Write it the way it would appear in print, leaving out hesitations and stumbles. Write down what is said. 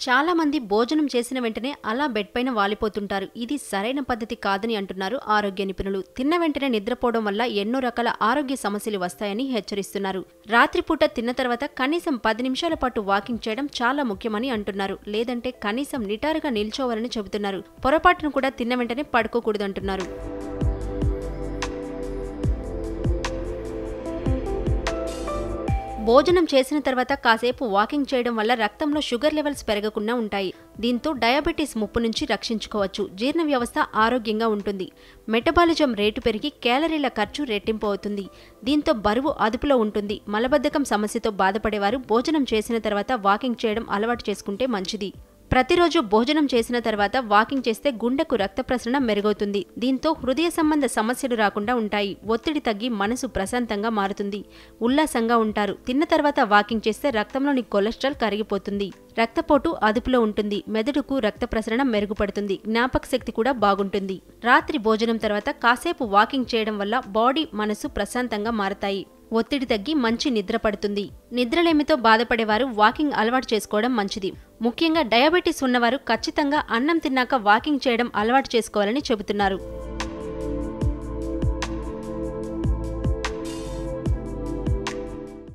చాలా మంది భోజనం చేసిన వెంటనే అలా బెడ్ పైన వాలిపోతుంటారు. ఇది సరైన పద్ధతి కాదని అంటున్నారు ఆరోగ్య నిపుణులు. తిన్న వెంటనే నిద్రపోవడం వల్ల ఎన్నో రకాల ఆరోగ్య సమస్యలు వస్తాయని హెచ్చరిస్తున్నారు. రాత్రిపూట తిన్న తర్వాత కనీసం 10 నిమిషాల పాటు వాకింగ్ చేయడం చాలా ముఖ్యమని అంటున్నారు. లేదంటే కనీసం నిటారుగా నిల్చోవాలని చెబుతున్నారు. పొరపాటును కూడా తిన్న వెంటనే పడుకోకూడదంటున్నారు. భోజనం చేసిన తర్వాత కాసేపు వాకింగ్ చేయడం వల్ల రక్తంలో షుగర్ లెవెల్స్ పెరగకుండా ఉంటాయి. దీంతో డయాబెటీస్ ముప్పు నుంచి రక్షించుకోవచ్చు. జీర్ణ వ్యవస్థ ఆరోగ్యంగా ఉంటుంది. మెటబాలిజం రేటు పెరిగి క్యాలరీల ఖర్చు రెట్టింపు అవుతుంది. దీంతో బరువు అదుపులో ఉంటుంది. మలబద్ధకం సమస్యతో బాధపడేవారు భోజనం చేసిన తర్వాత వాకింగ్ చేయడం అలవాటు చేసుకుంటే మంచిది. ప్రతిరోజు భోజనం చేసిన తర్వాత వాకింగ్ చేస్తే గుండెకు రక్త ప్రసరణ మెరుగవుతుంది. దీంతో హృదయ సంబంధ సమస్యలు రాకుండా ఉంటాయి. ఒత్తిడి తగ్గి మనసు ప్రశాంతంగా మారుతుంది. ఉల్లాసంగా ఉంటారు. తిన్న తర్వాత వాకింగ్ చేస్తే రక్తంలోని కొలెస్ట్రాల్ కరిగిపోతుంది. రక్తపోటు అదుపులో ఉంటుంది. మెదడుకు రక్త ప్రసరణ మెరుగుపడుతుంది. జ్ఞాపక శక్తి కూడా బాగుంటుంది. రాత్రి భోజనం తర్వాత కాసేపు వాకింగ్ చేయడం వల్ల బాడీ, మనసు ప్రశాంతంగా మారతాయి. ఒత్తిడి తగ్గి మంచి నిద్ర పడుతుంది. నిద్రలేమితో బాధపడేవారు వాకింగ్ అలవాటు చేసుకోవడం మంచిది. ముఖ్యంగా డయాబెటీస్ ఉన్నవారు ఖచ్చితంగా అన్నం తిన్నాక వాకింగ్ చేయడం అలవాటు చేసుకోవాలని చెబుతున్నారు.